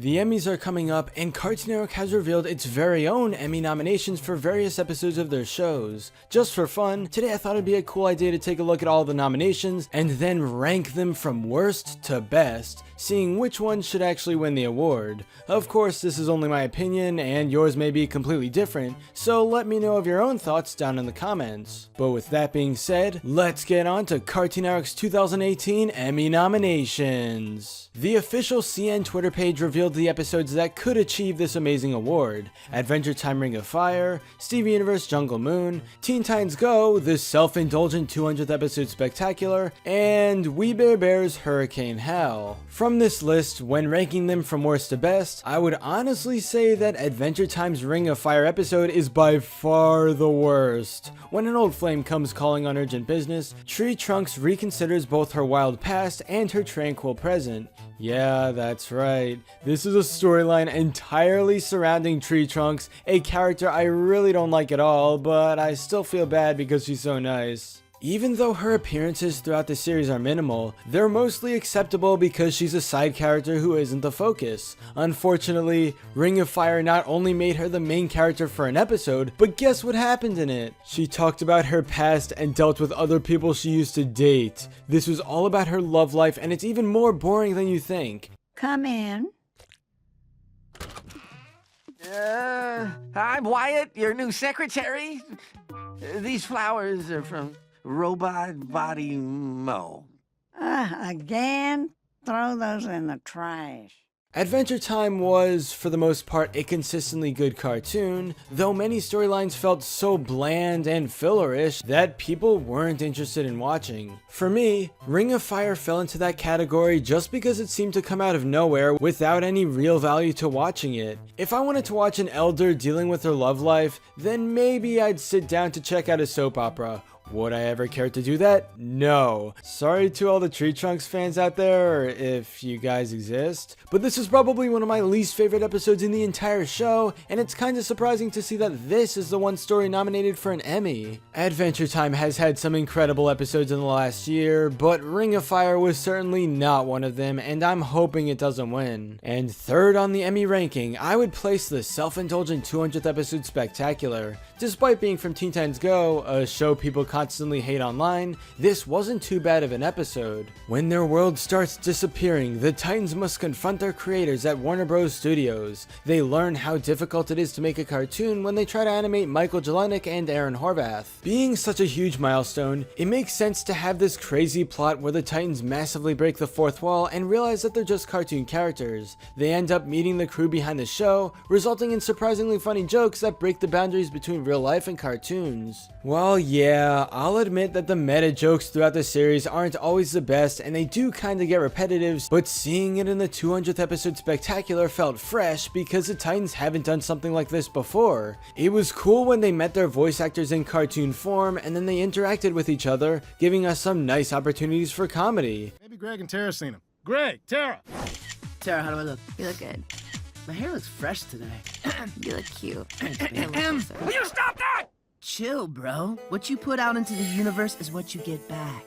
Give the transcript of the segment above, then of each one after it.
The Emmys are coming up, and Cartoon Network has revealed its very own Emmy nominations for various episodes of their shows. Just for fun, today I thought it'd be a cool idea to take a look at all the nominations and then rank them from worst to best, seeing which one should actually win the award. Of course, this is only my opinion, and yours may be completely different, so let me know of your own thoughts down in the comments. But with that being said, let's get on to Cartoon Network's 2018 Emmy nominations. The official CN Twitter page revealed the episodes that could achieve this amazing award: Adventure Time Ring of Fire, Steven Universe Jungle Moon, Teen Titans Go, the self-indulgent 200th episode spectacular, and We Bare Bears Hurricane Hell. From this list, when ranking them from worst to best, I would honestly say that Adventure Time's Ring of Fire episode is by far the worst. When an old flame comes calling on urgent business, Tree Trunks reconsiders both her wild past and her tranquil present. Yeah, that's right. This is a storyline entirely surrounding Tree Trunks, a character I really don't like at all, but I still feel bad because she's so nice. Even though her appearances throughout the series are minimal, they're mostly acceptable because she's a side character who isn't the focus. Unfortunately, Ring of Fire not only made her the main character for an episode, but guess what happened in it? She talked about her past and dealt with other people she used to date. This was all about her love life, and it's even more boring than you think. Come in. I'm Wyatt, your new secretary. These flowers are from Robot Body Mo. Again? Throw those in the trash. Adventure Time was, for the most part, a consistently good cartoon, though many storylines felt so bland and fillerish that people weren't interested in watching. For me, Ring of Fire fell into that category just because it seemed to come out of nowhere without any real value to watching it. If I wanted to watch an elder dealing with her love life, then maybe I'd sit down to check out a soap opera. Would I ever care to do that? No. Sorry to all the Tree Trunks fans out there, if you guys exist. But this is probably one of my least favorite episodes in the entire show, and it's kinda surprising to see that this is the one story nominated for an Emmy. Adventure Time has had some incredible episodes in the last year, but Ring of Fire was certainly not one of them, and I'm hoping it doesn't win. And third on the Emmy ranking, I would place the self-indulgent 200th episode spectacular. Despite being from Teen Titans Go, a show people constantly hate online, this wasn't too bad of an episode. When their world starts disappearing, the Titans must confront their creators at Warner Bros. Studios. They learn how difficult it is to make a cartoon when they try to animate Michael Jelenic and Aaron Horvath. Being such a huge milestone, it makes sense to have this crazy plot where the Titans massively break the fourth wall and realize that they're just cartoon characters. They end up meeting the crew behind the show, resulting in surprisingly funny jokes that break the boundaries between real life and cartoons. Well, yeah, I'll admit that the meta jokes throughout the series aren't always the best and they do kinda get repetitive, but seeing it in the 200th episode spectacular felt fresh because the Titans haven't done something like this before. It was cool when they met their voice actors in cartoon form and then they interacted with each other, giving us some nice opportunities for comedy. Maybe Greg and Tara seen him. Greg, Tara! Tara, how do I look? You look good. My hair looks fresh today. You look cute. Will you stop that? Chill, bro. What you put out into the universe is what you get back.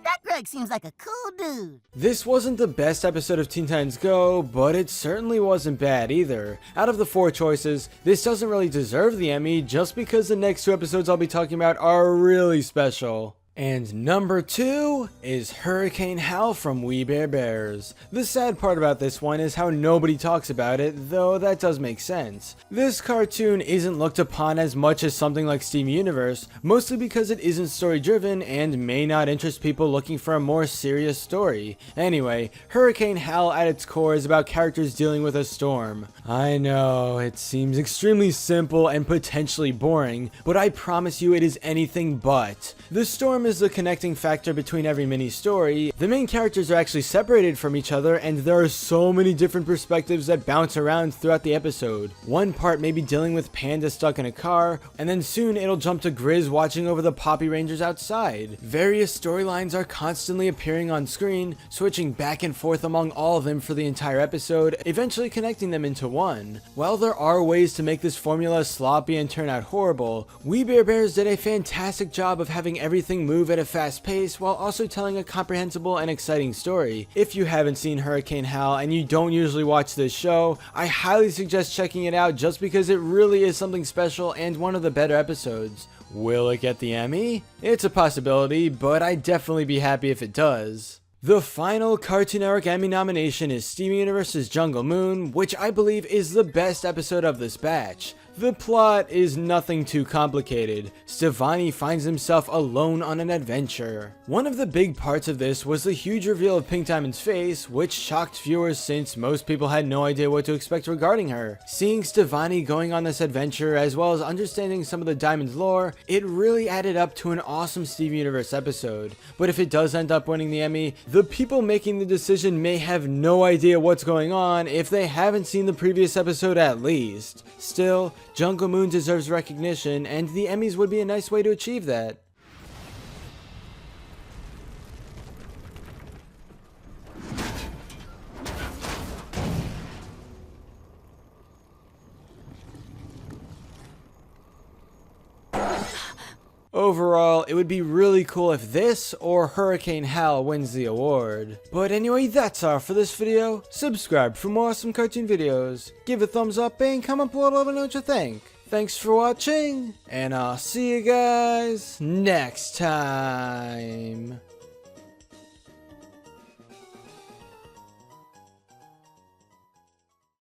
That Greg seems like a cool dude. This wasn't the best episode of Teen Titans Go, but it certainly wasn't bad either. Out of the 4 choices, this doesn't really deserve the Emmy just because the next 2 episodes I'll be talking about are really special. And number 2 is Hurricane Hell from We Bare Bears. The sad part about this one is how nobody talks about it, though that does make sense. This cartoon isn't looked upon as much as something like Steven Universe, mostly because it isn't story driven and may not interest people looking for a more serious story. Anyway, Hurricane Hell at its core is about characters dealing with a storm. I know, it seems extremely simple and potentially boring, but I promise you it is anything but. The storm is the connecting factor between every mini story. The main characters are actually separated from each other and there are so many different perspectives that bounce around throughout the episode. One part may be dealing with Panda stuck in a car, and then soon it'll jump to Grizz watching over the Poppy Rangers outside. Various storylines are constantly appearing on screen, switching back and forth among all of them for the entire episode, eventually connecting them into 1. While there are ways to make this formula sloppy and turn out horrible, We Bare Bears did a fantastic job of having everything move at a fast pace while also telling a comprehensible and exciting story. If you haven't seen Hurricane Hal and you don't usually watch this show, I highly suggest checking it out just because it really is something special and one of the better episodes. Will it get the Emmy? It's a possibility, but I'd definitely be happy if it does. The final Cartoon Network Emmy nomination is Steven Universe's Jungle Moon, which I believe is the best episode of this batch. The plot is nothing too complicated. Stevani finds himself alone on an adventure. One of the big parts of this was the huge reveal of Pink Diamond's face, which shocked viewers since most people had no idea what to expect regarding her. Seeing Stevani going on this adventure as well as understanding some of the Diamond's lore, it really added up to an awesome Steven Universe episode. But if it does end up winning the Emmy, the people making the decision may have no idea what's going on if they haven't seen the previous episode at least. Still, Jungle Moon deserves recognition, and the Emmys would be a nice way to achieve that. Overall, it would be really cool if this or Hurricane Hal wins the award. But anyway, that's all for this video. Subscribe for more awesome cartoon videos. Give a thumbs up and comment below to let me know what you think. Thanks for watching, and I'll see you guys next time.